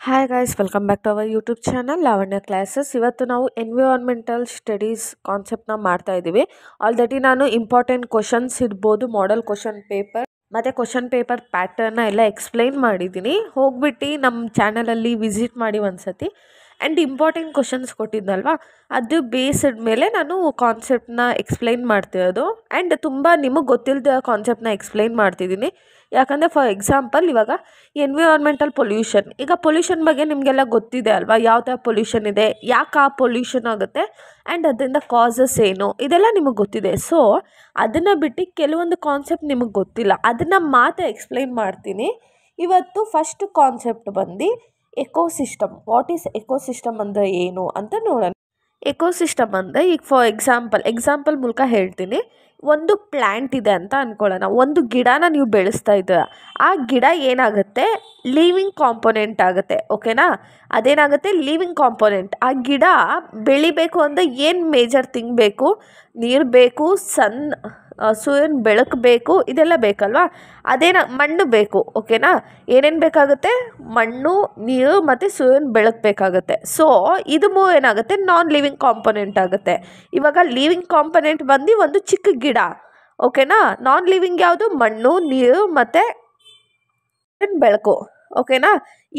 Hi guys, welcome back to our YouTube channel Lavanya classes. ಇವತ್ತು ನಾವು environmental studies ಕಾನ್ಸೆಪ್ಟ್ನ ಮಾಡ್ತಾ ಇದ್ದೀವಿ. ಆಲ್ರೆಡಿ ನಾನು ಇಂಪಾರ್ಟೆಂಟ್ ಕ್ವಶನ್ಸ್ ಇರ್ಬೋದು, ಮಾಡೆಲ್ ಕ್ವಶನ್ ಪೇಪರ್ ಮತ್ತು ಕ್ವಶನ್ ಪೇಪರ್ ಪ್ಯಾಟರ್ನ ಎಲ್ಲ ಎಕ್ಸ್ಪ್ಲೈನ್ ಮಾಡಿದ್ದೀನಿ. ಹೋಗ್ಬಿಟ್ಟು ನಮ್ಮ ಚಾನಲಲ್ಲಿ ವಿಸಿಟ್ ಮಾಡಿ ಒಂದ್ಸತಿ. ಆ್ಯಂಡ್ ಇಂಪಾರ್ಟೆಂಟ್ ಕ್ವಶನ್ಸ್ ಕೊಟ್ಟಿದ್ದಲ್ವಾ, ಅದು ಬೇಸ್ಡ್ ಮೇಲೆ ನಾನು ಕಾನ್ಸೆಪ್ಟ್ನ ಎಕ್ಸ್ಪ್ಲೈನ್ ಮಾಡ್ತಿರೋದು. ಆ್ಯಂಡ್ ತುಂಬ ನಿಮಗೆ ಗೊತ್ತಿಲ್ಲದ ಕಾನ್ಸೆಪ್ಟ್ನ ಎಕ್ಸ್ಪ್ಲೈನ್ ಮಾಡ್ತಿದ್ದೀನಿ. ಯಾಕಂದರೆ ಫಾರ್ ಎಕ್ಸಾಂಪಲ್ ಇವಾಗ ಎನ್ವಿರಾನ್ಮೆಂಟಲ್ ಪೊಲ್ಯೂಷನ್, ಈಗ ಪೊಲ್ಯೂಷನ್ ಬಗ್ಗೆ ನಿಮಗೆಲ್ಲ ಗೊತ್ತಿದೆ ಅಲ್ವಾ, ಯಾವ ಥರ ಪೊಲ್ಯೂಷನ್ ಇದೆ, ಯಾಕೆ ಆ ಪೊಲ್ಯೂಷನ್ ಆಗುತ್ತೆ, ಆ್ಯಂಡ್ ಅದರಿಂದ ಕಾಸಸ್ ಏನು, ಇದೆಲ್ಲ ನಿಮಗೆ ಗೊತ್ತಿದೆ. ಸೊ ಅದನ್ನು ಬಿಟ್ಟು ಕೆಲವೊಂದು ಕಾನ್ಸೆಪ್ಟ್ ನಿಮಗೆ ಗೊತ್ತಿಲ್ಲ, ಅದನ್ನು ಮಾತ್ರ ಎಕ್ಸ್ಪ್ಲೈನ್ ಮಾಡ್ತೀನಿ. ಇವತ್ತು ಫಸ್ಟ್ ಕಾನ್ಸೆಪ್ಟ್ ಬಂದು ಎಕೋಸಿಸ್ಟಮ್. ವಾಟ್ ಈಸ್ ಎಕೋಸಿಸ್ಟಮ್ ಅಂದರೆ ಏನು ಅಂತ ನೋಡೋಣ. ಎಕೋಸಿಸ್ಟಮ್ ಅಂದರೆ ಈಗ ಫಾರ್ ಎಕ್ಸಾಂಪಲ್ ಮೂಲಕ ಹೇಳ್ತೀನಿ. ಒಂದು ಪ್ಲ್ಯಾಂಟ್ ಇದೆ ಅಂತ ಅಂದ್ಕೊಳ್ಳೋಣ. ಒಂದು ಗಿಡನ ನೀವು ಬೆಳೆಸ್ತಾ ಇದ್ದೀರ. ಆ ಗಿಡ ಏನಾಗುತ್ತೆ, ಲಿವಿಂಗ್ ಕಾಂಪೊನೆಂಟ್ ಆಗುತ್ತೆ. ಓಕೆನಾ? ಅದೇನಾಗುತ್ತೆ, ಲಿವಿಂಗ್ ಕಾಂಪೊನೆಂಟ್. ಆ ಗಿಡ ಬೆಳಿಬೇಕು ಅಂದರೆ ಏನು ಮೇಜರ್ ಥಿಂಗ್ ಬೇಕು? ನೀರು ಬೇಕು, ಸೂರ್ಯನ ಬೆಳಕು ಬೇಕು, ಇದೆಲ್ಲ ಬೇಕಲ್ವಾ? ಮಣ್ಣು ಬೇಕು. ಓಕೆನಾ? ಏನೇನು ಬೇಕಾಗುತ್ತೆ? ಮಣ್ಣು, ನೀರು ಮತ್ತು ಸೂರ್ಯನ ಬೆಳಕು ಬೇಕಾಗುತ್ತೆ. ಸೊ ಇದು ಏನಾಗುತ್ತೆ, ನಾನ್ ಲಿವಿಂಗ್ ಕಾಂಪೊನೆಂಟ್ ಆಗುತ್ತೆ. ಇವಾಗ ಲಿವಿಂಗ್ ಕಾಂಪೊನೆಂಟ್ ಬಂದು ಒಂದು ಚಿಕ್ಕ ಗಿಡ. ಓಕೆನಾ? ನಾನ್ ಲಿವಿಂಗ್ ಯಾವುದು? ಮಣ್ಣು, ನೀರು ಮತ್ತು ಬೆಳಕು. ಓಕೆನಾ?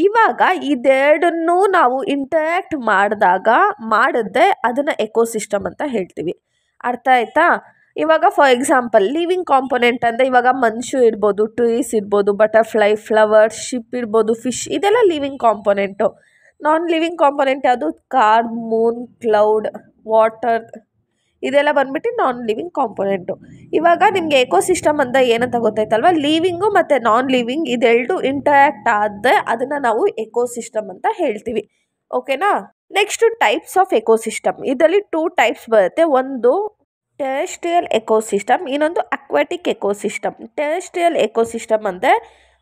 ಇವಾಗ ಇದೆರಡನ್ನೂ ನಾವು ಇಂಟರ್ಯಾಕ್ಟ್ ಮಾಡಿದ್ರೆ ಅದನ್ನು ಎಕೋಸಿಸ್ಟಮ್ ಅಂತ ಹೇಳ್ತೀವಿ. ಅರ್ಥ ಆಯ್ತಾ? ಇವಾಗ ಫಾರ್ ಎಕ್ಸಾಂಪಲ್ ಲಿವಿಂಗ್ ಕಾಂಪೊನೆಂಟ್ ಅಂದರೆ ಇವಾಗ ಮನುಷ್ಯ ಇರ್ಬೋದು, ಟ್ರೀಸ್ ಇರ್ಬೋದು, ಬಟರ್ಫ್ಲೈ, ಫ್ಲವರ್ಸ್, ಶಿಪ್ ಇರ್ಬೋದು, ಫಿಶ್, ಇದೆಲ್ಲ ಲಿವಿಂಗ್ ಕಾಂಪೊನೆಂಟು. ನಾನ್ ಲಿವಿಂಗ್ ಕಾಂಪೊನೆಂಟ್ ಯಾವುದು? ಕಾರ್, ಮೂನ್, ಕ್ಲೌಡ್, ವಾಟರ್, ಇದೆಲ್ಲ ಬಂದ್ಬಿಟ್ಟು ನಾನ್ ಲಿವಿಂಗ್ ಕಾಂಪೊನೆಂಟು. ಇವಾಗ ನಿಮಗೆ ಎಕೋಸಿಸ್ಟಮ್ ಅಂತ ಏನಂತ ಗೊತ್ತಾಯ್ತಲ್ವ? ಲಿವಿಂಗು ಮತ್ತು ನಾನ್ ಲಿವಿಂಗ್ ಇದೆರಡು ಇಂಟರ್ಯಾಕ್ಟ್ ಆದರೆ ಅದನ್ನು ನಾವು ಎಕೋಸಿಸ್ಟಮ್ ಅಂತ ಹೇಳ್ತೀವಿ. ಓಕೆನಾ? Next types of ecosystem. ಇದರಲ್ಲಿ 2 ಟೈಪ್ಸ್ ಬರುತ್ತೆ. ಒಂದು ಟೆರೆಸ್ಟ್ರಿಯಲ್ ಎಕೋಸಿಸ್ಟಮ್, ಇನ್ನೊಂದು ಅಕ್ವಾಟಿಕ್ ಎಕೋಸಿಸ್ಟಮ್. ಟೆರೆಸ್ಟ್ರಿಯಲ್ ಎಕೋಸಿಸ್ಟಮ್ ಅಂದರೆ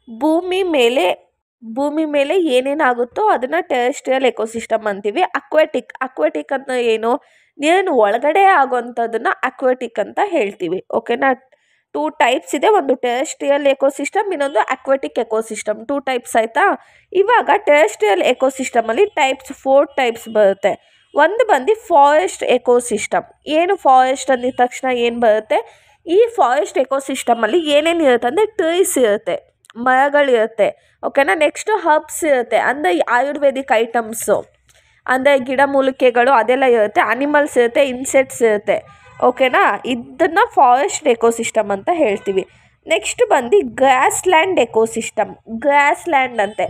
ಭೂಮಿ ಮೇಲೆ ಏನೇನಾಗುತ್ತೋ ಅದನ್ನು ಟೆರೆಸ್ಟ್ರಿಯಲ್ ಎಕೋಸಿಸ್ಟಮ್ ಅಂತೀವಿ. ಅಕ್ವಾಟಿಕ್ ಅಂತ ಏನು? ನೀರಿನ ಒಳಗಡೆ ಆಗೋವಂಥದ್ದನ್ನು ಅಕ್ವಾಟಿಕ್ ಅಂತ ಹೇಳ್ತೀವಿ. ಓಕೆನಾ? 2 ಟೈಪ್ಸ್ ಇದೆ. ಒಂದು ಟೆರೆಸ್ಟ್ರಿಯಲ್ ಎಕೋಸಿಸ್ಟಮ್, ಇನ್ನೊಂದು ಅಕ್ವಾಟಿಕ್ ಎಕೋಸಿಸ್ಟಮ್. 2 ಟೈಪ್ಸ್ ಆಯಿತಾ? ಇವಾಗ ಟೆರೆಸ್ಟ್ರಿಯಲ್ ಎಕೋಸಿಸ್ಟಮಲ್ಲಿ 4 ಟೈಪ್ಸ್ ಬರುತ್ತೆ. ಒಂದು ಬಂದು ಫಾರೆಸ್ಟ್ ಎಕೋಸಿಸ್ಟಮ್. ಏನು ಫಾರೆಸ್ಟ್ ಅಂದಿದ ತಕ್ಷಣ ಏನು ಬರುತ್ತೆ? ಈ ಫಾರೆಸ್ಟ್ ಎಕೋಸಿಸ್ಟಮಲ್ಲಿ ಏನೇನು ಇರುತ್ತೆ ಅಂದರೆ ಟ್ರೀಸ್ ಇರುತ್ತೆ, ಮರಗಳಿರುತ್ತೆ. ಓಕೆನಾ? ನೆಕ್ಸ್ಟು ಹರ್ಬ್ಸ್ ಇರುತ್ತೆ, ಅಂದರೆ ಆಯುರ್ವೇದಿಕ್ ಐಟಮ್ಸು, ಅಂದರೆ ಗಿಡಮೂಲಿಕೆಗಳು ಅದೆಲ್ಲ ಇರುತ್ತೆ. ಅನಿಮಲ್ಸ್ ಇರುತ್ತೆ, ಇನ್ಸೆಕ್ಟ್ಸ್ ಇರುತ್ತೆ. ಓಕೆನಾ? ಇದನ್ನು ಫಾರೆಸ್ಟ್ ಎಕೋಸಿಸ್ಟಮ್ ಅಂತ ಹೇಳ್ತೀವಿ. ನೆಕ್ಸ್ಟ್ ಬಂದು grassland ecosystem. Grassland ಅಂತೆ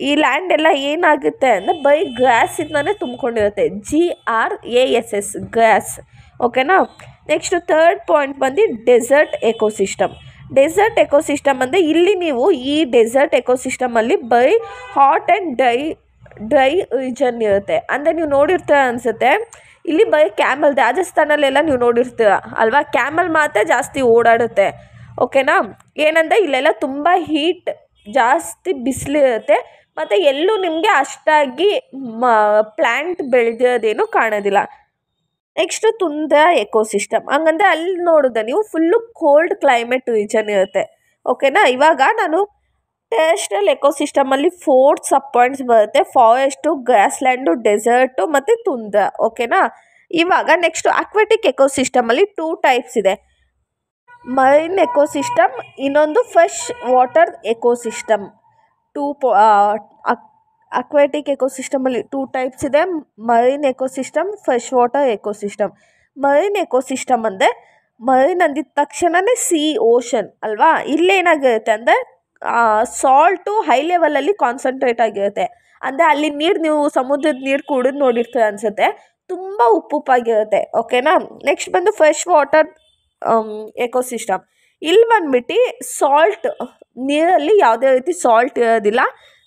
ಈ ಲ್ಯಾಂಡ್ ಎಲ್ಲ ಏನಾಗುತ್ತೆ ಅಂದರೆ ಬರೀ ಗ್ರಾಸಿಂದನೇ ತುಂಬಿಕೊಂಡಿರುತ್ತೆ. GRASS, grass. ಓಕೆನಾ? ನೆಕ್ಸ್ಟ್ ಥರ್ಡ್ ಪಾಯಿಂಟ್ ಬಂದು ಡೆಸರ್ಟ್ ಎಕೋಸಿಸ್ಟಮ್. ಡೆಸರ್ಟ್ ಎಕೋಸಿಸ್ಟಮ್ ಅಂದರೆ ಇಲ್ಲಿ ನೀವು ಈ ಡೆಸರ್ಟ್ ಎಕೋಸಿಸ್ಟಮಲ್ಲಿ ಬರೀ ಹಾಟ್ ಆ್ಯಂಡ್ ಡ್ರೈ ರೀಜನ್ ಇರುತ್ತೆ. ಅಂದರೆ ನೀವು ನೋಡಿರ್ತೀರ ಅನಿಸುತ್ತೆ, ಇಲ್ಲಿ ಬರೀ ಕ್ಯಾಮಲ್, ರಾಜಸ್ಥಾನಲ್ಲೆಲ್ಲ ನೀವು ನೋಡಿರ್ತೀರ ಅಲ್ವಾ, ಕ್ಯಾಮಲ್ ಮಾತ್ರ ಜಾಸ್ತಿ ಓಡಾಡುತ್ತೆ. ಓಕೆನಾ? ಏನಂದರೆ ಇಲ್ಲೆಲ್ಲ ತುಂಬ ಹೀಟ್, ಜಾಸ್ತಿ ಬಿಸಿಲಿರುತ್ತೆ, ಮತ್ತು ಎಲ್ಲೂ ನಿಮಗೆ ಅಷ್ಟಾಗಿ ಪ್ಲ್ಯಾಂಟ್ ಬೆಳೆದಿರೋದೇನು ಕಾಣೋದಿಲ್ಲ. Next ತುಂದ್ರಾ ecosystem. ಹಂಗಂದರೆ ಅಲ್ಲಿ ನೋಡಿದ್ರೆ ನೀವು ಫುಲ್ಲು ಕೋಲ್ಡ್ ಕ್ಲೈಮೇಟ್ ರೀಜನ್ ಇರುತ್ತೆ. ಓಕೆನಾ? ಇವಾಗ ನಾನು ಟೆರೆಸ್ಟ್ರಿಯಲ್ ಎಕೋಸಿಸ್ಟಮಲ್ಲಿ 4 ಸಬ್ ಪಾಯಿಂಟ್ಸ್ ಬರುತ್ತೆ. ಫಾರೆಸ್ಟು, ಗ್ರಾಸ್ಲ್ಯಾಂಡು, ಡೆಸರ್ಟು ಮತ್ತು ತುಂದ್ರಾ. ಓಕೆನಾ? ಇವಾಗ ನೆಕ್ಸ್ಟು ಅಕ್ವಾಟಿಕ್ ಎಕೋಸಿಸ್ಟಮಲ್ಲಿ 2 ಟೈಪ್ಸ್ ಇದೆ. ಮರೈನ್ ಎಕೋಸಿಸ್ಟಮ್, ಇನ್ನೊಂದು ಫ್ರೆಶ್ ವಾಟರ್ ಎಕೋಸಿಸ್ಟಮ್. ಅಕ್ವಾಟಿಕ್ ಎಕೋಸಿಸ್ಟಮಲ್ಲಿ 2 ಟೈಪ್ಸ್ ಇದೆ. Marine ecosystem, fresh water ecosystem. Marine ecosystem ಅಂದರೆ ಮರೈನ್ ಅಂದಿದ ತಕ್ಷಣವೇ ಓಷನ್ ಅಲ್ವಾ? ಇಲ್ಲೇನಾಗಿರುತ್ತೆ ಅಂದರೆ ಸಾಲ್ಟು ಹೈ ಲೆವೆಲಲ್ಲಿ ಕಾನ್ಸಂಟ್ರೇಟ್ ಆಗಿರುತ್ತೆ. ಅಂದರೆ ಅಲ್ಲಿ ನೀರು, ನೀವು ಸಮುದ್ರದ ನೀರು ಕುಡಿದು ನೋಡಿರ್ತೀರ ಅನಿಸುತ್ತೆ, ತುಂಬ ಉಪ್ಪುಪ್ಪಾಗಿರುತ್ತೆ. ಓಕೆನಾ? ನೆಕ್ಸ್ಟ್ ಬಂದು ಫ್ರೆಶ್ ವಾಟರ್ ಎಕೋಸಿಸ್ಟಮ್. ಇಲ್ಲಿ ಬಂದ್ಬಿಟ್ಟು ಸಾಲ್ಟ್, ನೀರಲ್ಲಿ ಯಾವುದೇ ರೀತಿ ಸಾಲ್ಟ್ ಇರೋದಿಲ್ಲ,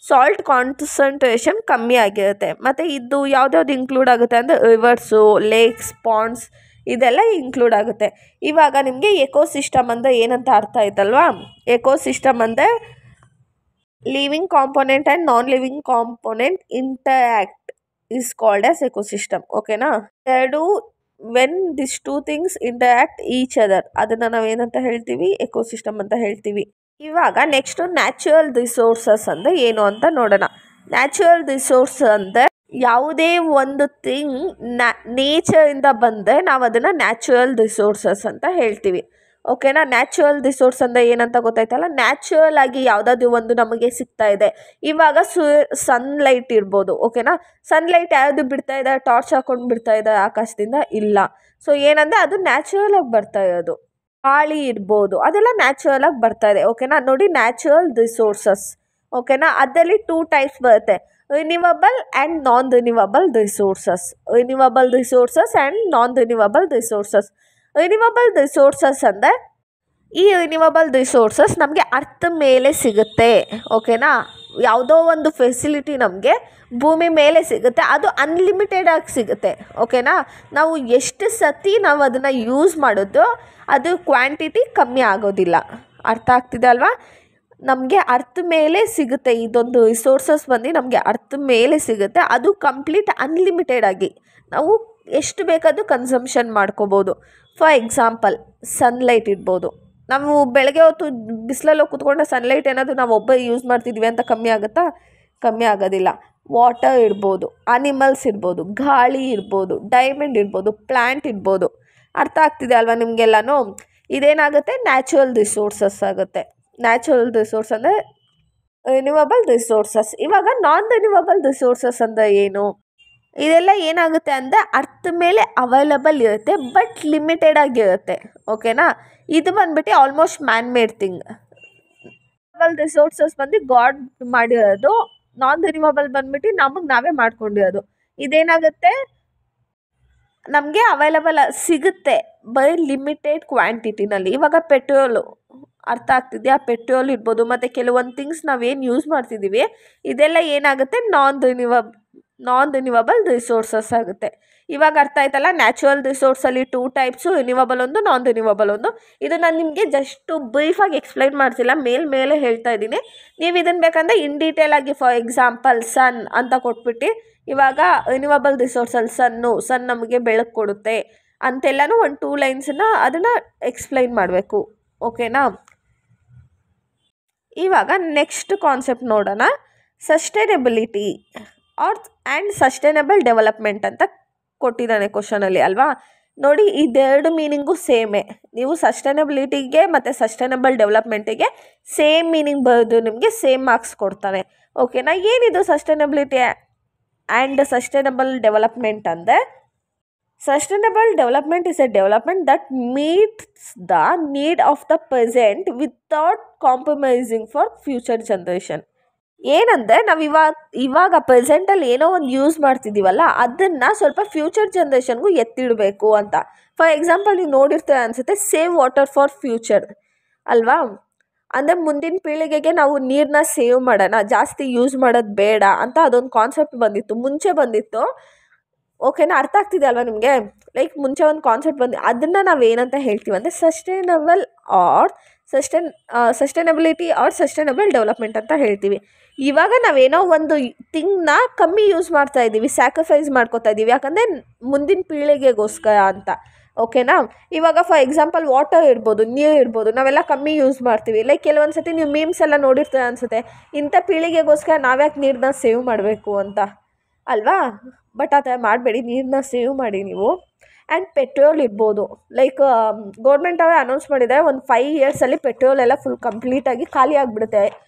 ಸಾಲ್ಟ್ ಕಾನ್ಸಂಟ್ರೇಷನ್ ಕಮ್ಮಿ ಆಗಿರುತ್ತೆ. ಮತ್ತು ಇದು ಯಾವ್ದ್ಯಾವ್ದು ಇನ್ಕ್ಲೂಡ್ ಆಗುತ್ತೆ ಅಂದರೆ ರಿವರ್ಸು, ಲೇಕ್ಸ್, ಪಾಂಡ್ಸ್, ಇದೆಲ್ಲ ಇನ್ಕ್ಲೂಡ್ ಆಗುತ್ತೆ. ಇವಾಗ ನಿಮಗೆ ಎಕೋಸಿಸ್ಟಮ್ ಅಂದರೆ ಏನಂತ ಅರ್ಥ ಆಯ್ತಲ್ವಾ? ಎಕೋಸಿಸ್ಟಮ್ ಅಂದರೆ living component and non living component interact is called as ecosystem. ಓಕೆನಾ? When this 2 things interact each other, ಅದನ್ನು ನಾವೇನಂತ ಹೇಳ್ತೀವಿ? ಎಕೋಸಿಸ್ಟಮ್ ಅಂತ ಹೇಳ್ತೀವಿ. ಇವಾಗ ನೆಕ್ಸ್ಟು ನ್ಯಾಚುರಲ್ ರಿಸೋರ್ಸಸ್ ಅಂದರೆ ಏನು ಅಂತ ನೋಡೋಣ. ನ್ಯಾಚುರಲ್ ರಿಸೋರ್ಸ್ ಅಂದರೆ ಯಾವುದೇ ಒಂದು ಥಿಂಗ್ ನೇಚರಿಂದ ಬಂದರೆ ನಾವು ಅದನ್ನು ನ್ಯಾಚುರಲ್ ರಿಸೋರ್ಸಸ್ ಅಂತ ಹೇಳ್ತೀವಿ. ಓಕೆನಾ. ನ್ಯಾಚುರಲ್ ರಿಸೋರ್ಸ್ ಅಂದರೆ ಏನಂತ ಗೊತ್ತಾಯ್ತಲ್ಲ, ನ್ಯಾಚುರಲ್ ಆಗಿ ಯಾವುದಾದ್ರು ಒಂದು ನಮಗೆ ಸಿಗ್ತಾ ಇದೆ. ಇವಾಗ ಸನ್ಲೈಟ್ ಇರ್ಬೋದು. ಓಕೆನಾ. ಸನ್ಲೈಟ್ ಯಾವುದು ಬಿಡ್ತಾ ಇದೆ, ಟಾರ್ಚ್ ಹಾಕೊಂಡು ಬಿಡ್ತಾ ಇದೆ ಆಕಾಶದಿಂದ? ಇಲ್ಲ. ಸೊ ಏನಂದರೆ ಅದು ನ್ಯಾಚುರಲ್ ಆಗಿ ಬರ್ತಾ ಇರೋದು. ಗಾಳಿ ಇರ್ಬೋದು, ಅದೆಲ್ಲ ನ್ಯಾಚುರಲ್ ಆಗಿ ಬರ್ತಾ ಇದೆ. ಓಕೆನಾ. ನೋಡಿ, ನ್ಯಾಚುರಲ್ ರಿಸೋರ್ಸಸ್. ಓಕೆನಾ. ಅದರಲ್ಲಿ 2 ಟೈಪ್ಸ್ ಬರುತ್ತೆ, renewable and non renewable resources. Renewable resources and non renewable resources. Renewable resources ಅಂದರೆ ಈ ರಿನ್ಯೂವಬಲ್ ರಿಸೋರ್ಸಸ್ ನಮಗೆ ಅರ್ಥ ಮೇಲೆ ಸಿಗುತ್ತೆ. ಓಕೆನಾ. ಯಾವುದೋ ಒಂದು ಫೆಸಿಲಿಟಿ ನಮಗೆ ಭೂಮಿ ಮೇಲೆ ಸಿಗುತ್ತೆ, ಅದು ಅನ್ಲಿಮಿಟೆಡ್ ಆಗಿ ಸಿಗುತ್ತೆ. ಓಕೆನಾ. ನಾವು ಎಷ್ಟು ಸತಿ ನಾವು ಅದನ್ನು ಯೂಸ್ ಮಾಡೋದು, ಅದು ಕ್ವಾಂಟಿಟಿ ಕಮ್ಮಿ ಆಗೋದಿಲ್ಲ. ಅರ್ಥ ಆಗ್ತಿದೆ ಅಲ್ವಾ? ನಮಗೆ ಅರ್ಥ ಮೇಲೆ ಸಿಗುತ್ತೆ. ಇದೊಂದು ರಿಸೋರ್ಸಸ್ ಬಂದು ನಮಗೆ ಅರ್ಥ ಮೇಲೆ ಸಿಗುತ್ತೆ, ಅದು ಕಂಪ್ಲೀಟ್ ಅನ್ಲಿಮಿಟೆಡ್ ಆಗಿ ನಾವು ಎಷ್ಟು ಬೇಕಾದರೂ ಕನ್ಸಂಪ್ಷನ್ ಮಾಡ್ಕೋಬೋದು. ಫಾರ್ ಎಕ್ಸಾಂಪಲ್, ಸನ್ಲೈಟ್ ಇರ್ಬೋದು. ನಾವು ಬೆಳಗ್ಗೆ ಹೊತ್ತು ಬಿಸಿಲಲ್ಲಿ ಕೂತ್ಕೊಂಡ ಸನ್ಲೈಟ್ ಏನಾದರೂ ನಾವು ಒಬ್ಬ ಯೂಸ್ ಮಾಡ್ತಿದ್ವಿ ಅಂತ ಕಮ್ಮಿ ಆಗುತ್ತಾ? ಕಮ್ಮಿ ಆಗೋದಿಲ್ಲ. ವಾಟರ್ ಇರ್ಬೋದು, ಅನಿಮಲ್ಸ್ ಇರ್ಬೋದು, ಗಾಳಿ ಇರ್ಬೋದು, ಡೈಮಂಡ್ ಇರ್ಬೋದು, ಪ್ಲ್ಯಾಂಟ್ ಇರ್ಬೋದು. ಅರ್ಥ ಆಗ್ತಿದೆ ಅಲ್ವಾ ನಿಮಗೆಲ್ಲನೂ? ಇದೇನಾಗುತ್ತೆ? ನ್ಯಾಚುರಲ್ ರಿಸೋರ್ಸಸ್ ಆಗುತ್ತೆ. ನ್ಯಾಚುರಲ್ ರಿಸೋರ್ಸ್ ಅಂದರೆ ರಿನ್ಯೂವಬಲ್ ರಿಸೋರ್ಸಸ್. ಇವಾಗ ನಾನ್ ರಿನ್ಯೂವಬಲ್ ರಿಸೋರ್ಸಸ್ ಅಂದರೆ ಏನು? ಇದೆಲ್ಲ ಏನಾಗುತ್ತೆ ಅಂದರೆ ಅರ್ಥ ಮೇಲೆ ಅವೈಲಬಲ್ ಇರುತ್ತೆ, ಬಟ್ ಲಿಮಿಟೆಡ್ ಆಗಿರುತ್ತೆ. ಓಕೆನಾ. ಇದು ಬಂದ್ಬಿಟ್ಟು almost man made thing. Renewable resources ಬಂದು ಗಾಡ್ ಮಾಡಿರೋದು, ನಾನ್ ರಿನ್ಯೂವಬಲ್ ಬಂದ್ಬಿಟ್ಟು ನಮಗೆ ನಾವೇ ಮಾಡ್ಕೊಂಡಿರೋದು. ಇದೇನಾಗುತ್ತೆ, ನಮಗೆ ಅವೈಲಬಲ್ ಸಿಗುತ್ತೆ ಬೈ ಲಿಮಿಟೆಡ್ ಕ್ವಾಂಟಿಟಿನಲ್ಲಿ. ಇವಾಗ ಪೆಟ್ರೋಲು, ಅರ್ಥ ಆಗ್ತಿದೆಯಾ? ಪೆಟ್ರೋಲ್ ಇರ್ಬೋದು, ಮತ್ತು ಕೆಲವೊಂದು ಥಿಂಗ್ಸ್ ನಾವೇನು ಯೂಸ್ ಮಾಡ್ತಿದ್ದೀವಿ, ಇದೆಲ್ಲ ಏನಾಗುತ್ತೆ? ನಾನ್ ರಿನ್ಯೂವಬಲ್ ರಿಸೋರ್ಸಸ್ ಆಗುತ್ತೆ. ಇವಾಗ ಅರ್ಥ ಆಯ್ತಲ್ಲ? ನ್ಯಾಚುರಲ್ ರಿಸೋರ್ಸಲ್ಲಿ 2 ಟೈಪ್ಸು, ರಿನ್ಯೂವಬಲ್ ಒಂದು, ನಾನ್ ರಿನ್ಯೂವಬಲ್ ಒಂದು. ಇದು ನಾನು ನಿಮಗೆ ಜಸ್ಟು ಬ್ರೀಫಾಗಿ ಎಕ್ಸ್ಪ್ಲೈನ್ ಮಾಡ್ತಿಲ್ಲ, ಮೇಲೆ ಹೇಳ್ತಾ ಇದ್ದೀನಿ. ನೀವು ಇದನ್ನು ಬೇಕಂದರೆ ಇನ್ ಡೀಟೇಲ್ ಆಗಿ, ಫಾರ್ ಎಕ್ಸಾಂಪಲ್ ಸನ್ ಅಂತ ಕೊಟ್ಬಿಟ್ಟು, ಇವಾಗ ರಿನ್ಯೂವಬಲ್ ರಿಸೋರ್ಸಲ್ಲಿ ಸನ್ ನಮಗೆ ಬೆಳಕು ಕೊಡುತ್ತೆ ಅಂತೆಲ್ಲನೂ ಒಂದು 2 ಲೈನ್ಸನ್ನು ಅದನ್ನು ಎಕ್ಸ್ಪ್ಲೈನ್ ಮಾಡಬೇಕು. ಓಕೆನಾ. ಇವಾಗ ನೆಕ್ಸ್ಟ್ ಕಾನ್ಸೆಪ್ಟ್ ನೋಡೋಣ. ಸಸ್ಟೈನಬಿಲಿಟಿ ಆ್ಯಂಡ್ ಸಸ್ಟೈನಬಲ್ ಡೆವಲಪ್ಮೆಂಟ್ ಅಂತ ಕೊಟ್ಟಿದ್ದಾನೆ ಕ್ವಶನಲ್ಲಿ ಅಲ್ವಾ. ನೋಡಿ, ಇದೆರಡು ಮೀನಿಂಗು ಸೇಮೇ. ನೀವು ಸಸ್ಟೈನಬಿಲಿಟಿಗೆ ಮತ್ತು ಸಸ್ಟೈನಬಲ್ ಡೆವಲಪ್ಮೆಂಟಿಗೆ ಸೇಮ್ ಮೀನಿಂಗ್ ಬರೆದು ನಿಮಗೆ ಸೇಮ್ ಮಾರ್ಕ್ಸ್ ಕೊಡ್ತಾನೆ. ಓಕೆನಾ. ಏನಿದು ಸಸ್ಟೈನಬಿಲಿಟಿ ಆ್ಯಂಡ್ ಸಸ್ಟೈನಬಲ್ ಡೆವಲಪ್ಮೆಂಟ್ ಅಂದರೆ, sustainable development is A development that meets the need of the present without compromising for future generation. ಏನಂದರೆ, ನಾವು ಇವಾಗ ಪ್ರೆಸೆಂಟಲ್ಲಿ ಏನೋ ಒಂದು ಯೂಸ್ ಮಾಡ್ತಿದ್ದೀವಲ್ಲ, ಅದನ್ನು ಸ್ವಲ್ಪ ಫ್ಯೂಚರ್ ಜನ್ರೇಷನ್ಗೂ ಎತ್ತಿಡಬೇಕು ಅಂತ. ಫಾರ್ ಎಕ್ಸಾಂಪಲ್, ನೀವು ನೋಡಿರ್ತೀರ ಅನಿಸುತ್ತೆ, ಸೇವ್ ವಾಟರ್ ಫಾರ್ ಫ್ಯೂಚರ್ ಅಲ್ವಾ. ಅಂದರೆ ಮುಂದಿನ ಪೀಳಿಗೆಗೆ ನಾವು ನೀರನ್ನ ಸೇವ್ ಮಾಡೋಣ, ಜಾಸ್ತಿ ಯೂಸ್ ಮಾಡೋದು ಬೇಡ ಅಂತ ಅದೊಂದು ಕಾನ್ಸೆಪ್ಟ್ ಬಂದಿತ್ತು, ಮುಂಚೆ ಬಂದಿತ್ತು. ಓಕೆನಾ. ಅರ್ಥ ಆಗ್ತಿದೆ ಅಲ್ವಾ ನಿಮಗೆ? ಲೈಕ್ ಮುಂಚೆ ಒಂದು ಕಾನ್ಸೆಪ್ಟ್ ಅದನ್ನು ನಾವು ಏನಂತ ಹೇಳ್ತೀವಿ ಅಂದರೆ ಸಸ್ಟೈನಬಿಲಿಟಿ ಆರ್ ಸಸ್ಟೈನಬಲ್ ಡೆವಲಪ್ಮೆಂಟ್ ಅಂತ ಹೇಳ್ತೀವಿ. ಇವಾಗ ನಾವೇನೋ ಒಂದು ಥಿಂಗ್ನ ಕಮ್ಮಿ ಯೂಸ್ ಮಾಡ್ತಾ ಇದ್ದೀವಿ, ಸ್ಯಾಕ್ರಿಫೈಸ್ ಮಾಡ್ಕೋತಾ ಇದ್ದೀವಿ, ಯಾಕಂದರೆ ಮುಂದಿನ ಪೀಳಿಗೆಗೋಸ್ಕರ ಅಂತ. ಓಕೆನಾ. ಇವಾಗ ಫಾರ್ ಎಕ್ಸಾಂಪಲ್ ವಾಟರ್ ಇರ್ಬೋದು, ನೀರು ಇರ್ಬೋದು, ನಾವೆಲ್ಲ ಕಮ್ಮಿ ಯೂಸ್ ಮಾಡ್ತೀವಿ. ಲೈಕ್ ಕೆಲವೊಂದು ಸತಿ ನೀವು ಮೀಮ್ಸ್ ಎಲ್ಲ ನೋಡಿರ್ತೀರ ಅನಿಸುತ್ತೆ, ಇಂಥ ಪೀಳಿಗೆಗೋಸ್ಕರ ನಾವ್ಯಾಕೆ ನೀರನ್ನ ಸೇವ್ ಮಾಡಬೇಕು ಅಂತ ಅಲ್ವಾ. ಬಟ್ ಆ ಥರ ಮಾಡಬೇಡಿ, ನೀರನ್ನ ಸೇವ್ ಮಾಡಿ ನೀವು. ಆ್ಯಂಡ್ ಪೆಟ್ರೋಲ್ ಇರ್ಬೋದು, ಲೈಕ್ ಗೌರ್ಮೆಂಟ್ ಅವರೇ ಅನೌನ್ಸ್ ಮಾಡಿದ್ದಾರೆ, ಒಂದು 5 ಇಯರ್ಸಲ್ಲಿ ಪೆಟ್ರೋಲ್ ಎಲ್ಲ ಫುಲ್ ಕಂಪ್ಲೀಟಾಗಿ ಖಾಲಿ ಆಗಿಬಿಡುತ್ತೆ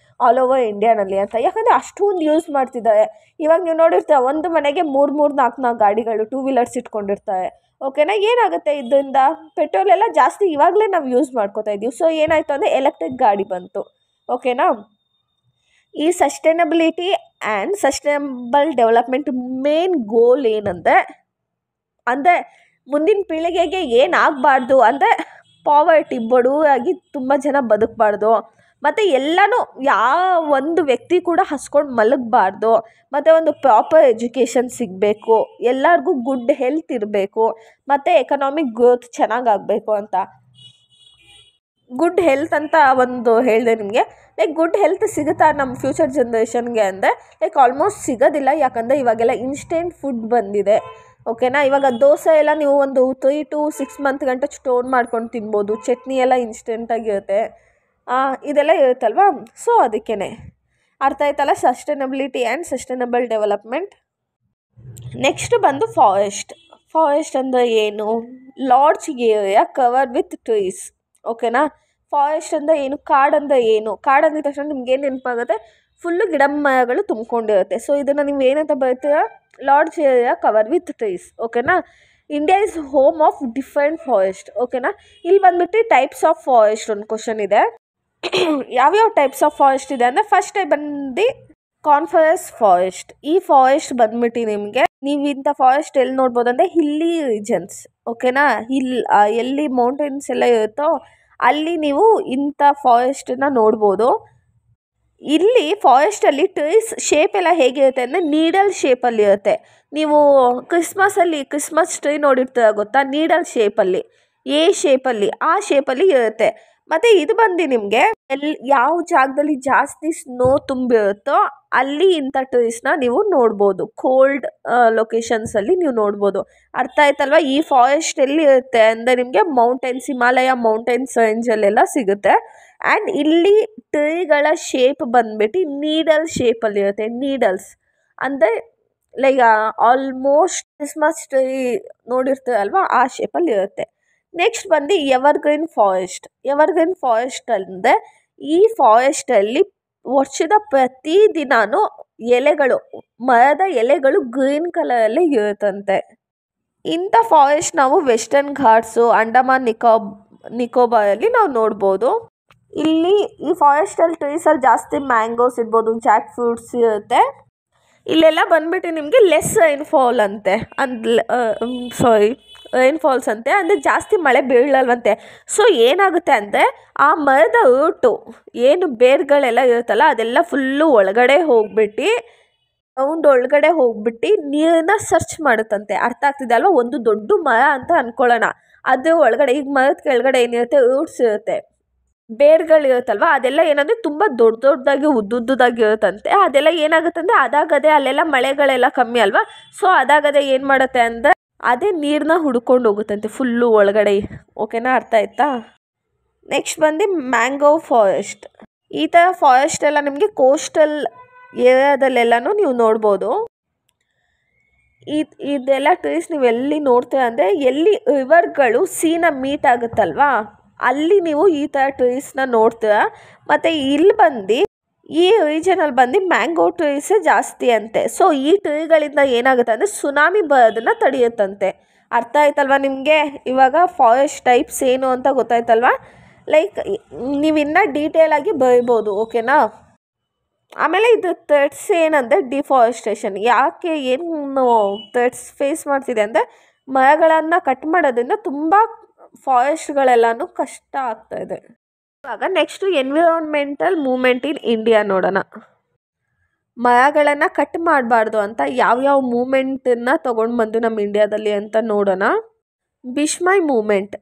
ಆಲ್ ಓವರ್ ಇಂಡಿಯಾನಲ್ಲಿ ಅಂತ. ಯಾಕಂದರೆ ಅಷ್ಟೊಂದು ಯೂಸ್ ಮಾಡ್ತಿದ್ದಾರೆ. ಇವಾಗ ನೀವು ನೋಡಿರ್ತೀರ, ಒಂದು ಮನೆಗೆ 3 4 ಗಾಡಿಗಳು, 2 ವೀಲರ್ಸ್ ಇಟ್ಕೊಂಡಿರ್ತಾರೆ. ಓಕೆನಾ. ಏನಾಗುತ್ತೆ ಇದರಿಂದ? ಪೆಟ್ರೋಲ್ ಎಲ್ಲ ಜಾಸ್ತಿ ಇವಾಗಲೇ ನಾವು ಯೂಸ್ ಮಾಡ್ಕೋತಾ ಇದ್ದೀವಿ. ಸೊ ಏನಾಯಿತು ಅಂದರೆ ಎಲೆಕ್ಟ್ರಿಕ್ ಗಾಡಿ ಬಂತು. ಓಕೆನಾ. ಈ sustainability and sustainable development main goal ಏನಂದರೆ, ಮುಂದಿನ ಪೀಳಿಗೆಗೆ ಏನಾಗಬಾರ್ದು ಅಂದರೆ, ಪಾವರ್ಟಿ, ಬಡವರಾಗಿ ತುಂಬ ಜನ ಬದುಕಬಾರ್ದು, ಮತ್ತು ಎಲ್ಲನೂ ಒಂದು ವ್ಯಕ್ತಿ ಕೂಡ ಹಸ್ಕೊಂಡು ಮಲಗಬಾರ್ದು, ಮತ್ತು ಒಂದು ಪ್ರಾಪರ್ ಎಜುಕೇಷನ್ ಸಿಗಬೇಕು, ಎಲ್ಲರಿಗೂ ಗುಡ್ ಹೆಲ್ತ್ ಇರಬೇಕು, ಮತ್ತು ಎಕನಾಮಿಕ್ ಗ್ರೋತ್ ಚೆನ್ನಾಗಾಗಬೇಕು ಅಂತ. ಗುಡ್ ಹೆಲ್ತ್ ಅಂತ ಒಂದು ಹೇಳಿದೆ ನಿಮಗೆ. ಲೈಕ್ ಗುಡ್ ಹೆಲ್ತ್ ಸಿಗುತ್ತಾ ನಮ್ಮ ಫ್ಯೂಚರ್ ಜನ್ರೇಷನ್ಗೆ ಅಂದರೆ, ಲೈಕ್ ಆಲ್ಮೋಸ್ಟ್ ಸಿಗೋದಿಲ್ಲ. ಯಾಕಂದರೆ ಇವಾಗೆಲ್ಲ ಇನ್ಸ್ಟೆಂಟ್ ಫುಡ್ ಬಂದಿದೆ. ಓಕೆನಾ. ಇವಾಗ ದೋಸೆ ಎಲ್ಲ ನೀವು ಒಂದು 3 to 6 ಮಂತ್ ಗಂಟೆ ಸ್ಟೋರ್ ಮಾಡ್ಕೊಂಡು ತಿನ್ಬೋದು. ಚಟ್ನಿ ಎಲ್ಲ ಇನ್ಸ್ಟೆಂಟಾಗಿರುತ್ತೆ, ಇದೆಲ್ಲ ಇರುತ್ತಲ್ವಾ. ಸೊ ಅದಕ್ಕೇ. ಅರ್ಥ ಆಯ್ತಲ್ಲ, sustainability and sustainable development. Next ಬಂದು ಫಾರೆಸ್ಟ್ ಅಂದರೆ ಏನು? Large area covered with trees. ಓಕೆನಾ. ಫಾರೆಸ್ಟ್ ಅಂದರೆ ಏನು? ಕಾಡಂದರೆ ಏನು? ಕಾಡು ಅಂದಿದ ತಕ್ಷಣ ನಿಮ್ಗೆ ಏನು ನೆನಪಾಗುತ್ತೆ? ಫುಲ್ಲು ಗಿಡ ಮರಗಳು ತುಂಬಿಕೊಂಡಿರುತ್ತೆ. ಸೊ ಇದನ್ನು ನೀವು ಏನಂತ ಬರ್ತೀರಾ? Large area cover with trees. ಓಕೆನಾ. India is home of different forest. ಓಕೆನಾ. ಇಲ್ಲಿ ಬಂದ್ಬಿಟ್ಟು ಟೈಪ್ಸ್ ಆಫ್ ಫಾರೆಸ್ಟ್ ಒಂದು ಕ್ವಶನ್ ಇದೆ. ಯಾವ್ಯಾವ ಟೈಪ್ಸ್ ಆಫ್ ಫಾರೆಸ್ಟ್ ಇದೆ ಅಂದರೆ, ಫಸ್ಟ್ ಟೈಪ್ ಬಂದು ಕಾನ್ಫರೆನ್ಸ್ ಫಾರೆಸ್ಟ್. ಈ ಫಾರೆಸ್ಟ್ ಬಂದ್ಬಿಟ್ಟು ನಿಮಗೆ ನೀವು ಇಂಥ ಫಾರೆಸ್ಟ್ ಎಲ್ಲಿ ನೋಡ್ಬೋದು ಅಂದರೆ ಹಿಲ್ಲಿ ರೀಜನ್ಸ್. ಓಕೆನಾ. ಎಲ್ಲಿ ಮೌಂಟೇನ್ಸ್ ಎಲ್ಲ ಇರುತ್ತೋ ಅಲ್ಲಿ ನೀವು ಇಂಥ ಫಾರೆಸ್ಟನ್ನ ನೋಡ್ಬೋದು. ಇಲ್ಲಿ ಫಾರೆಸ್ಟಲ್ಲಿ ಟ್ರೀಸ್ ಶೇಪ್ ಎಲ್ಲ ಹೇಗಿರುತ್ತೆ ಅಂದರೆ ನೀಡಲ್ ಶೇಪಲ್ಲಿ ಇರುತ್ತೆ. ನೀವು ಕ್ರಿಸ್ಮಸ್ ಟ್ರೀ ನೋಡಿರ್ತೀರ ಗೊತ್ತಾ? ನೀಡಲ್ ಶೇಪಲ್ಲಿ, ಎ ಶೇಪಲ್ಲಿ, ಆ ಶೇಪಲ್ಲಿ ಇರುತ್ತೆ. ಮತ್ತು ಇದು ಬಂದು ನಿಮಗೆ ಯಾವ ಜಾಗದಲ್ಲಿ ಜಾಸ್ತಿ ಸ್ನೋ ತುಂಬಿರುತ್ತೋ ಅಲ್ಲಿ ಇಂಥ ಟ್ರೀಸ್ನ ನೀವು ನೋಡ್ಬೋದು. ಕೋಲ್ಡ್ ಲೊಕೇಶನ್ಸಲ್ಲಿ ನೀವು ನೋಡ್ಬೋದು. ಅರ್ಥ ಆಯ್ತಲ್ವ? ಈ ಫಾರೆಸ್ಟ್ ಎಲ್ಲಿ ಇರುತ್ತೆ ಅಂದರೆ ನಿಮಗೆ ಮೌಂಟೇನ್ಸ್, ಹಿಮಾಲಯ ಮೌಂಟೇನ್ಸ್ ರೇಂಜಲ್ಲೆಲ್ಲ ಸಿಗುತ್ತೆ. ಆ್ಯಂಡ್ ಇಲ್ಲಿ ಟ್ರೀಗಳ ಶೇಪ್ ಬಂದ್ಬಿಟ್ಟು ನೀಡಲ್ ಶೇಪಲ್ಲಿರುತ್ತೆ. ನೀಡಲ್ಸ್ ಅಂದರೆ ಲೈಕ್ ಆಲ್ಮೋಸ್ಟ್ ಕ್ರಿಸ್ಮಸ್ ಟ್ರೀ ನೋಡಿರ್ತೀರಲ್ವ ಆ ಶೇಪಲ್ಲಿ ಇರುತ್ತೆ. ನೆಕ್ಸ್ಟ್ ಬಂದು ಎವರ್ಗ್ರೀನ್ ಫಾರೆಸ್ಟ್ ಅಂದರೆ ಈ ಫಾರೆಸ್ಟಲ್ಲಿ ವರ್ಷದ ಪ್ರತಿದಿನಾನು ಮರದ ಎಲೆಗಳು ಗ್ರೀನ್ ಕಲರಲ್ಲಿ ಇರುತ್ತಂತೆ. ಇಂಥ ಫಾರೆಸ್ಟ್ ನಾವು ವೆಸ್ಟರ್ನ್ ಘಾಟ್ಸು, ಅಂಡಮಾನ್ ನಿಕೋಬಾರಲ್ಲಿ ನಾವು ನೋಡ್ಬೋದು. ಇಲ್ಲಿ ಈ ಫಾರೆಸ್ಟಲ್ಲಿ ಟ್ರೀಸಲ್ಲಿ ಜಾಸ್ತಿ ಮ್ಯಾಂಗೋಸ್ ಇರ್ಬೋದು, ಜಾಕ್ ಫ್ರೂಟ್ಸ್ ಇರುತ್ತೆ. ಇಲ್ಲೆಲ್ಲ ಬಂದ್ಬಿಟ್ಟು ನಿಮಗೆ ಲೆಸ್ ರೈನ್ಫಾಲ್ ಅಂತೆ, ರೈನ್ಫಾಲ್ಸ್ ಅಂತೆ, ಅಂದರೆ ಜಾಸ್ತಿ ಮಳೆ ಬೀಳಲ್ವಂತೆ. ಸೊ ಏನಾಗುತ್ತೆ ಅಂದರೆ ಆ ಮರದ ರೂಟು ಏನು ಬೇರುಗಳೆಲ್ಲ ಇರುತ್ತಲ್ಲ ಅದೆಲ್ಲ ಫುಲ್ಲು ಒಳಗಡೆ ಹೋಗ್ಬಿಟ್ಟು ನೀರನ್ನ ಸರ್ಚ್ ಮಾಡುತ್ತಂತೆ. ಅರ್ಥ ಆಗ್ತಿದೆ ಅಲ್ವಾ? ಒಂದು ದೊಡ್ಡ ಮರ ಅಂತ ಅಂದ್ಕೊಳ್ಳೋಣ, ಅದು ಒಳಗಡೆ ಈಗ ಮರದ ಕೆಳಗಡೆ ಏನಿರುತ್ತೆ? ರೂಟ್ಸ್ ಇರುತ್ತೆ, ಬೇರುಗಳಿರುತ್ತಲ್ವ, ಅದೆಲ್ಲ ಏನಂದರೆ ತುಂಬ ದೊಡ್ಡದಾಗಿ ಉದ್ದುದ್ದಾಗಿ ಇರುತ್ತಂತೆ. ಅದೆಲ್ಲ ಏನಾಗುತ್ತೆ ಅಂದರೆ ಅದಾಗದೆ ಅಲ್ಲೆಲ್ಲ ಮಳೆಗಳೆಲ್ಲ ಕಮ್ಮಿ ಅಲ್ವಾ. ಸೊ ಅದಾಗದೆ ಏನು ಮಾಡುತ್ತೆ ಅಂದರೆ ಅದೇ ನೀರನ್ನ ಹುಡ್ಕೊಂಡು ಹೋಗುತ್ತಂತೆ ಫುಲ್ಲು ಒಳಗಡೆ. ಓಕೆನಾ. ಅರ್ಥ ಆಯ್ತಾ? ನೆಕ್ಸ್ಟ್ ಬಂದು ಮ್ಯಾಂಗೋ ಫಾರೆಸ್ಟ್. ಈ ಥರ ಫಾರೆಸ್ಟ್ ಎಲ್ಲ ನಿಮಗೆ ಕೋಸ್ಟಲ್ ಏರಿಯಾದಲ್ಲೆಲ್ಲನೂ ನೀವು ನೋಡ್ಬೋದು. ಇದೆಲ್ಲ ಟ್ರೀಸ್ ನೀವು ಎಲ್ಲಿ ನೋಡ್ತೀರ ಅಂದರೆ ಎಲ್ಲಿ ರಿವರ್ಗಳು ಸೀನ ಮೀಟ್ ಆಗುತ್ತಲ್ವಾ ಅಲ್ಲಿ ನೀವು ಈ ಥರ ಟ್ರೀಸ್ನ ನೋಡ್ತೀರ. ಮತ್ತು ಇಲ್ಲಿ ಬಂದು ಈ ರೀಜನಲ್ಲಿ ಬಂದು ಮ್ಯಾಂಗೋ ಟ್ರೀಸೇ ಜಾಸ್ತಿ ಅಂತೆ. ಸೊ ಈ ಟ್ರೀಗಳಿಂದ ಏನಾಗುತ್ತೆ ಅಂದರೆ ಸುನಾಮಿ ಬರೋದನ್ನು ತಡೆಯುತ್ತಂತೆ. ಅರ್ಥ ಆಯ್ತಲ್ವ ನಿಮಗೆ? ಇವಾಗ ಫಾರೆಸ್ಟ್ ಟೈಪ್ಸ್ ಏನು ಅಂತ ಗೊತ್ತಾಯ್ತಲ್ವ? ಲೈಕ್ ನೀವು ಇನ್ನೂ ಡೀಟೇಲಾಗಿ ಬರಿಬೋದು. ಓಕೆನಾ. ಆಮೇಲೆ ಇದು ಥ್ರೆಟ್ಸ್ ಏನಂದರೆ ಡಿಫಾರೆಸ್ಟೇಷನ್. ಏನು ಥ್ರೆಟ್ಸ್ ಫೇಸ್ ಮಾಡ್ತಿದೆ ಅಂದರೆ ಮರಗಳನ್ನು ಕಟ್ ಮಾಡೋದ್ರಿಂದ ತುಂಬ ಫಾರೆಸ್ಟ್ಗಳೆಲ್ಲನೂ ಕಷ್ಟ ಆಗ್ತಾಯಿದೆ. ಇವಾಗ next environmental movement in India ನೋಡೋಣ. ಮರಗಳನ್ನು ಕಟ್ ಮಾಡಬಾರ್ದು ಅಂತ ಯಾವ್ಯಾವ ಮೂಮೆಂಟನ್ನು ತೊಗೊಂಡು ಬಂದು ನಮ್ಮ ಇಂಡಿಯಾದಲ್ಲಿ ಅಂತ ನೋಡೋಣ. ಬಿಷ್ನೋಯ್ ಮೂಮೆಂಟ್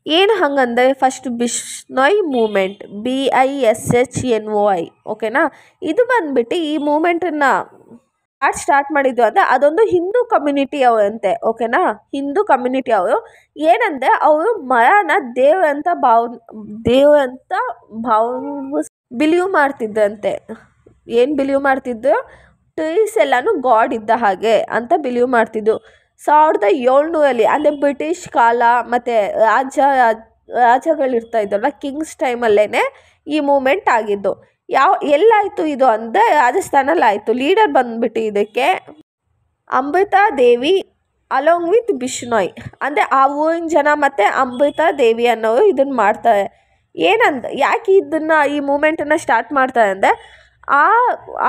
ಏನು ಹಂಗಂದರೆ, ಫಸ್ಟ್ ಬಿಷ್ನೋಯ್ ಮೂಮೆಂಟ್, BISHNOI. ಓಕೆನಾ. ಇದು ಬಂದ್ಬಿಟ್ಟು ಈ ಮೂಮೆಂಟನ್ನು ಸ್ಟಾರ್ಟ್ ಮಾಡಿದ್ದು ಅಂದರೆ ಅದೊಂದು ಹಿಂದೂ ಕಮ್ಯುನಿಟಿ ಅವರಂತೆ. ಓಕೆನಾ. ಹಿಂದೂ ಕಮ್ಯುನಿಟಿ ಅವರು ಏನಂದರೆ ಅವರು ಮರನ ದೇವರಂತ ಬಿಲೀವ್ ಮಾಡ್ತಿದ್ದಂತೆ. ಏನು ಬಿಲೀವ್ ಮಾಡ್ತಿದ್ರು? ಟ್ರೀಸ್ ಎಲ್ಲನೂ ಗಾಡ್ ಇದ್ದ ಹಾಗೆ ಅಂತ ಬಿಲೀವ್ ಮಾಡ್ತಿದ್ದು. 1700 ಅಂದರೆ ಬ್ರಿಟಿಷ್ ಕಾಲ ಮತ್ತು ರಾಜಗಳಿರ್ತಾ ಇದ್ದಲ್ವ, ಕಿಂಗ್ಸ್ ಟೈಮಲ್ಲೇ ಈ ಮೂಮೆಂಟ್ ಆಗಿದ್ದು. ಎಲ್ಲಾಯಿತು ಇದು ಅಂದರೆ ರಾಜಸ್ಥಾನಲ್ಲಿ ಆಯಿತು. ಲೀಡರ್ ಬಂದ್ಬಿಟ್ಟು ಇದಕ್ಕೆ ಅಮೃತಾ ದೇವಿ ಅಲಾಂಗ್ ವಿತ್ ಬಿಷ್ನೋಯ್, ಅಂದರೆ ಆ ಊರಿನ ಜನ ಮತ್ತು ಅಮೃತಾ ದೇವಿ ಅನ್ನೋರು ಇದನ್ನು ಮಾಡ್ತಾರೆ. ಯಾಕೆ ಈ ಮೂಮೆಂಟನ್ನು ಸ್ಟಾರ್ಟ್ ಮಾಡ್ತಾರೆ ಅಂದರೆ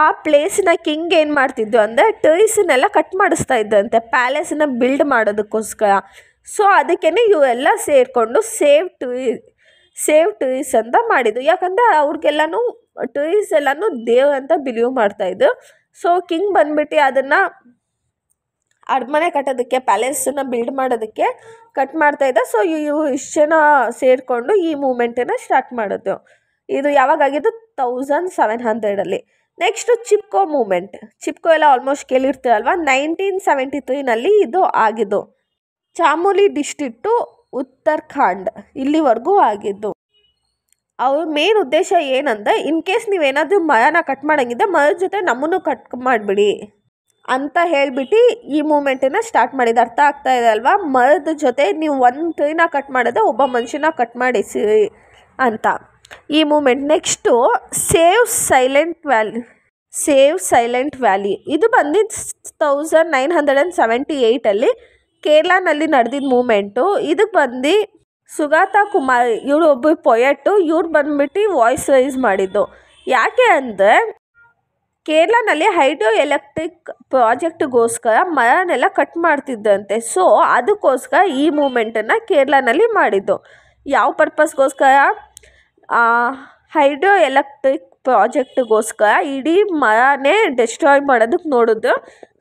ಆ ಪ್ಲೇಸಿನ ಕಿಂಗ್ ಏನು ಮಾಡ್ತಿದ್ದು ಅಂದರೆ ಟ್ರೀಸನ್ನೆಲ್ಲ ಕಟ್ ಮಾಡಿಸ್ತಾ ಇದ್ದಂತೆ ಪ್ಯಾಲೇಸನ್ನ ಬಿಲ್ಡ್ ಮಾಡೋದಕ್ಕೋಸ್ಕರ. ಸೊ ಅದಕ್ಕೇ ಇವೆಲ್ಲ ಸೇರಿಕೊಂಡು ಸೇವ್ ಟ್ರೀಸ್ ಅಂತ ಮಾಡಿದ್ದು. ಯಾಕಂದರೆ ಅವ್ರಿಗೆಲ್ಲನೂ ಟ್ರೀಸ್ ಎಲ್ಲನೂ ದೇವ್ರಂತ ಬಿಲೀವ್ ಮಾಡ್ತಾಯಿದ್ರು. ಸೊ ಕಿಂಗ್ ಬಂದ್ಬಿಟ್ಟು ಅದನ್ನು ಅರಮನೆ ಕಟ್ಟೋದಕ್ಕೆ, ಪ್ಯಾಲೇಸನ್ನು ಬಿಲ್ಡ್ ಮಾಡೋದಕ್ಕೆ ಕಟ್ ಮಾಡ್ತಾಯಿದ್ದ. ಸೊ ಇಷ್ಟು ಜನ ಸೇರಿಕೊಂಡು ಈ ಮೂಮೆಂಟನ್ನು ಸ್ಟಾರ್ಟ್ ಮಾಡಿದ್ದು. ಇದು ಯಾವಾಗಾಗಿದ್ದು? 1700 ನೆಕ್ಸ್ಟು ಚಿಪ್ಕೋ ಮೂಮೆಂಟ್. ಚಿಪ್ಕೋ ಎಲ್ಲ ಆಲ್ಮೋಸ್ಟ್ ಕೇಳಿರ್ತೀರಲ್ವ. 1973 ಇದು ಆಗಿದ್ದು. ಚಾಮೋಲಿ ಡಿಸ್ಟ್ರಿಕ್ಟು ಉತ್ತರಾಖಂಡ್ ಇಲ್ಲಿವರೆಗೂ ಆಗಿದ್ದು. ಅವ್ರ ಮೇನ್ ಉದ್ದೇಶ ಏನಂದರೆ ಇನ್ ಕೇಸ್ ನೀವೇನಾದರೂ ಮರನ ಕಟ್ ಮಾಡೋಂಗಿದ್ದರೆ ಮರದ ಜೊತೆ ನಮ್ಮನ್ನು ಕಟ್ ಮಾಡಿಬಿಡಿ ಅಂತ ಹೇಳಿಬಿಟ್ಟು ಈ ಮೂಮೆಂಟನ್ನು ಸ್ಟಾರ್ಟ್ ಮಾಡಿದ್ದು. ಅರ್ಥ ಆಗ್ತಾ ಇದೆ ಅಲ್ವಾ? ಮರದ ಜೊತೆ ನೀವು ಒಂದು ಟ್ರೀನ ಕಟ್ ಮಾಡಿದ್ರೆ ಒಬ್ಬ ಮನುಷ್ಯನ ಕಟ್ ಮಾಡಿಸಿ ಅಂತ ಈ movement. Next save Silent Valley ಇದು ಬಂದಿದ್ದು 1978 ಕೇರಳನಲ್ಲಿ ನಡೆದಿದ್ದ ಮೂಮೆಂಟು. ಇದಕ್ಕೆ ಬಂದು ಸುಗಾತಾ ಕುಮಾರಿ ಇವರು ಒಬ್ಬ ಪೊಯೆಟು. ಇವ್ರು ಬಂದ್ಬಿಟ್ಟು ವಾಯ್ಸ್ ರೈಸ್ ಮಾಡಿದ್ದು. ಯಾಕೆ ಅಂದರೆ ಕೇರಳನಲ್ಲಿ ಹೈಡ್ರೋ ಎಲೆಕ್ಟ್ರಿಕ್ ಪ್ರಾಜೆಕ್ಟ್ಗೋಸ್ಕರ ಮರನೆಲ್ಲ ಕಟ್ ಮಾಡ್ತಿದ್ದಂತೆ. ಸೊ ಅದಕ್ಕೋಸ್ಕರ ಈ ಮೂಮೆಂಟನ್ನು ಕೇರಳನಲ್ಲಿ ಮಾಡಿದ್ದು. ಯಾವ ಪರ್ಪಸ್ಗೋಸ್ಕರ? ಹೈಡ್ರೋ ಎಲೆಕ್ಟ್ರಿಕ್ ಪ್ರಾಜೆಕ್ಟ್ಗೋಸ್ಕರ ಇಡೀ ಮರನೇ ಡೆಸ್ಟ್ರಾಯ್ ಮಾಡೋದಕ್ಕೆ ನೋಡಿದ್ರು.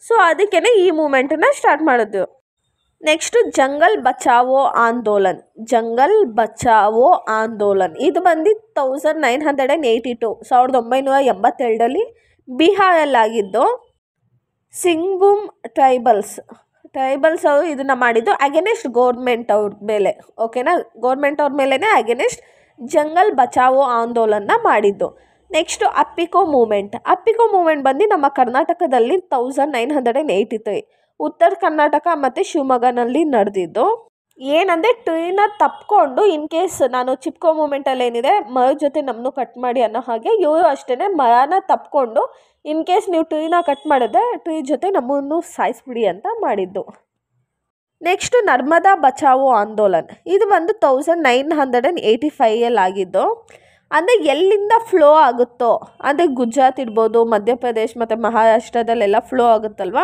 ಸೊ ಅದಕ್ಕೇ ಈ ಮೂಮೆಂಟನ್ನು ಸ್ಟಾರ್ಟ್ ಮಾಡಿದ್ರು. ನೆಕ್ಸ್ಟು ಜಂಗಲ್ ಬಚಾವೋ ಆಂದೋಲನ್ ಇದು ಬಂದು 1982 ಬಿಹಾರಲ್ಲಾಗಿದ್ದು. ಸಿಂಗ್ಭೂಮ್ ಟ್ರೈಬಲ್ಸ್ ಅವರು ಇದನ್ನು ಮಾಡಿದ್ದು ಅಗೇನೆಸ್ಟ್ ಗೌರ್ಮೆಂಟ್ ಅವ್ರ ಮೇಲೆ. ಓಕೆನಾ? ಗೌರ್ಮೆಂಟ್ ಅವ್ರ ಮೇಲೇ ಅಗೇನೆಸ್ಟ್ ಜಂಗಲ್ ಬಚಾವೋ ಆಂದೋಲನ ಮಾಡಿದ್ದು. ನೆಕ್ಸ್ಟು ಅಪ್ಪಿಕೋ ಮೂಮೆಂಟ್ ಬಂದು ನಮ್ಮ ಕರ್ನಾಟಕದಲ್ಲಿ 1983 ಉತ್ತರ ಕರ್ನಾಟಕ ಮತ್ತು ಶಿವಮೊಗ್ಗನಲ್ಲಿ ನಡೆದಿದ್ದು. ಏನಂದರೆ ಟ್ರೀನ ತಪ್ಪಿಕೊಂಡು ಇನ್ ಕೇಸ್ ನಾನು ಚಿಪ್ಕೋ ಮೂಮೆಂಟಲ್ಲಿ ಏನಿದೆ ಮರದ ಜೊತೆ ನಮ್ಮನ್ನು ಕಟ್ ಮಾಡಿ ಅನ್ನೋ ಹಾಗೆ ಇವರು ಅಷ್ಟೇ ಮರನ ತಪ್ಪಿಕೊಂಡು ಇನ್ ಕೇಸ್ ನೀವು ಟ್ರೀನ ಕಟ್ ಮಾಡಿದ್ರೆ ಟ್ರೀ ಜೊತೆ ನಮ್ಮನ್ನು ಸಾಯಿಸ್ಬಿಡಿ ಅಂತ ಮಾಡಿದ್ದು. ನೆಕ್ಸ್ಟು ನರ್ಮದಾ ಬಚಾವೋ ಆಂದೋಲನ್ ಇದು ಬಂದು 1985 ಆಗಿದ್ದು. ಅಂದರೆ ಎಲ್ಲಿಂದ ಫ್ಲೋ ಆಗುತ್ತೋ, ಅಂದರೆ ಗುಜರಾತ್ ಇರ್ಬೋದು, ಮಧ್ಯಪ್ರದೇಶ ಮತ್ತು ಮಹಾರಾಷ್ಟ್ರದಲ್ಲೆಲ್ಲ ಫ್ಲೋ ಆಗುತ್ತಲ್ವ.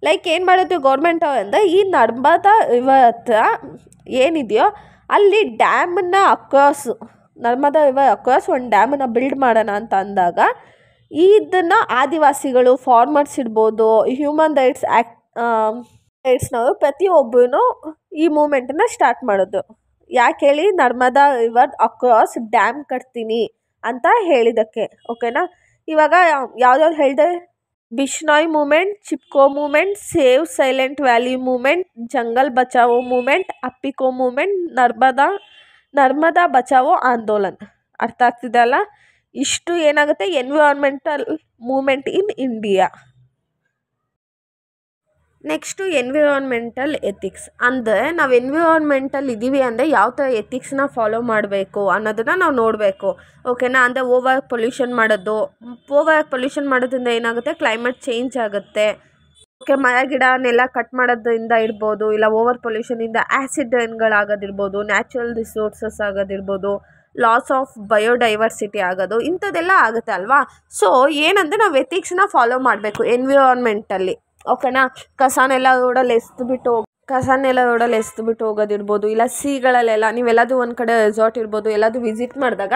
ಲೈಕ್ ಏನು ಮಾಡೋದು ಗೌರ್ಮೆಂಟ್ ಅಂದರೆ ಈ ನರ್ಮದಾ ರಿವರ್ ಹತ್ರ ಏನಿದೆಯೋ ಅಲ್ಲಿ ಡ್ಯಾಮನ್ನು ನರ್ಮದಾ ರಿವರ್ ಅಕ್ರಾಸ್ ಒಂದು ಡ್ಯಾಮನ್ನು ಬಿಲ್ಡ್ ಮಾಡೋಣ ಅಂತ ಅಂದಾಗ ಇದನ್ನು ಆದಿವಾಸಿಗಳು, ಫಾರ್ಮರ್ಸ್ ಇರ್ಬೋದು, ಹ್ಯೂಮನ್ ರೈಟ್ಸ್ನವರು ಪ್ರತಿಯೊಬ್ಬರೂ ಈ ಮೂಮೆಂಟನ್ನು ಸ್ಟಾರ್ಟ್ ಮಾಡೋದು. ಯಾಕೆ ಹೇಳಿ? ನರ್ಮದಾ ರಿವರ್ ಅಕ್ರಾಸ್ ಡ್ಯಾಮ್ ಕಟ್ತೀನಿ ಅಂತ ಹೇಳಿದ್ದಕ್ಕೆ. ಓಕೆನಾ? ಇವಾಗ ಯಾವ್ದಾವ್ದು ಹೇಳಿದೆ? Bishnoi movement, Chipko movement, save Silent Valley movement, Jungle Bachao movement, Appiko movement, Narmada Bachao Andolan. ಅರ್ಥ ಆಗ್ತಿದೆ ಅಲ್ಲ? ಇಷ್ಟು ಏನಾಗುತ್ತೆ environmental movement in India. Next environmental ethics. ಅಂದರೆ ನಾವು ಎನ್ವಿರಾನ್ಮೆಂಟಲ್ಲಿ ಇದ್ದೀವಿ ಅಂದರೆ ಯಾವ ಥರ ಎಥಿಕ್ಸ್ನ ಫಾಲೋ ಮಾಡಬೇಕು ಅನ್ನೋದನ್ನು ನಾವು ನೋಡಬೇಕು. ಓಕೆನಾ? ಅಂದರೆ ಓವರ್ ಪೊಲ್ಯೂಷನ್ ಮಾಡೋದ್ರಿಂದ ಏನಾಗುತ್ತೆ? ಕ್ಲೈಮೇಟ್ ಚೇಂಜ್ ಆಗುತ್ತೆ. ಓಕೆ, ಮರ ಗಿಡನೆಲ್ಲ ಕಟ್ ಮಾಡೋದ್ರಿಂದ ಇರ್ಬೋದು, ಇಲ್ಲ ಓವರ್ ಪೊಲ್ಯೂಷನಿಂದ ಆ್ಯಸಿಡ್ ರೈನ್ಗಳಾಗೋದಿರ್ಬೋದು, ನ್ಯಾಚುರಲ್ ರಿಸೋರ್ಸಸ್ ಆಗೋದಿರ್ಬೋದು, ಲಾಸ್ ಆಫ್ ಬಯೋಡೈವರ್ಸಿಟಿ ಆಗೋದು, ಇಂಥದ್ದೆಲ್ಲ ಆಗುತ್ತೆ ಅಲ್ವಾ. ಸೊ ಏನಂದರೆ ನಾವು ಎಥಿಕ್ಸ್ನ ಫಾಲೋ ಮಾಡಬೇಕು ಎನ್ವಿರಾನ್ಮೆಂಟಲ್ಲಿ. ಓಕೆನಾ? ಕಸನೆಲ್ಲ ರೋಡಲ್ಲಿ ಎಸ್ದುಬಿಟ್ಟು ಹೋಗೋದಿರ್ಬೋದು, ಇಲ್ಲ ಸೀಗಳಲ್ಲೆಲ್ಲ ನೀವೆಲ್ಲದೂ ಒಂದು ಕಡೆ ರೆಸಾರ್ಟ್ ಇರ್ಬೋದು, ಎಲ್ಲದೂ ವಿಸಿಟ್ ಮಾಡಿದಾಗ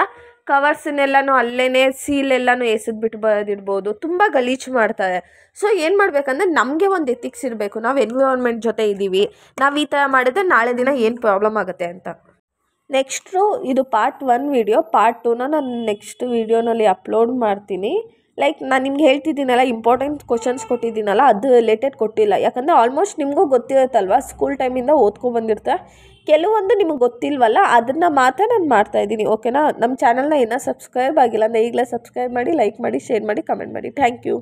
ಕವರ್ಸನ್ನೆಲ್ಲನೂ ಅಲ್ಲೇ ಸೀಲೆಲ್ಲನೂ ಎಸೆದ್ಬಿಟ್ಟು ಬರೋದಿರ್ಬೋದು, ತುಂಬ ಗಲೀಜು ಮಾಡ್ತಾರೆ. ಸೊ ಏನು ಮಾಡಬೇಕಂದ್ರೆ ನಮಗೆ ಒಂದು ಎಥಿಕ್ಸ್ ಇರಬೇಕು. ನಾವು ಎನ್ವಿರಾನ್ಮೆಂಟ್ ಜೊತೆ ಇದ್ದೀವಿ, ನಾವು ಈ ಥರ ಮಾಡಿದ್ರೆ ನಾಳೆ ದಿನ ಏನು ಪ್ರಾಬ್ಲಮ್ ಆಗುತ್ತೆ ಅಂತ. ನೆಕ್ಸ್ಟು ಇದು ಪಾರ್ಟ್ 1 ವಿಡಿಯೋ. ಪಾರ್ಟ್ 2ನ ನಾನು ನೆಕ್ಸ್ಟ್ ವಿಡಿಯೋನಲ್ಲಿ ಅಪ್ಲೋಡ್ ಮಾಡ್ತೀನಿ. ಲೈಕ್ ನಾನು ನಿಮ್ಗೆ ಹೇಳ್ತಿದ್ದೀನಲ್ಲ, ಇಂಪಾರ್ಟೆಂಟ್ ಕ್ವಶನ್ಸ್ ಕೊಟ್ಟಿದ್ದೀನಲ್ಲ, ಅದು ರಿಲೇಟೆಡ್ ಕೊಟ್ಟಿಲ್ಲ. ಯಾಕಂದರೆ ಆಲ್ಮೋಸ್ಟ್ ನಿಮಗೂ ಗೊತ್ತಿರುತ್ತಲ್ವ, ಸ್ಕೂಲ್ ಟೈಮಿಂದ ಓದ್ಕೊಬಂದಿರ್ತಾರೆ. ಕೆಲವೊಂದು ನಿಮಗೆ ಗೊತ್ತಿಲ್ವಲ್ಲ, ಅದನ್ನು ಮಾತ್ರ ನಾನು ಮಾಡ್ತಾಯಿದ್ದೀನಿ. ಓಕೆನಾ? ನಮ್ಮ ಚಾನಲ್ನ ಇನ್ನೂ ಸಬ್ಸ್ಕ್ರೈಬ್ ಆಗಿಲ್ಲ ಅಂದರೆ ಈಗಲೇ ಸಬ್ಸ್ಕ್ರೈಬ್ ಮಾಡಿ, ಲೈಕ್ ಮಾಡಿ, ಶೇರ್ ಮಾಡಿ, ಕಮೆಂಟ್ ಮಾಡಿ. Thank you.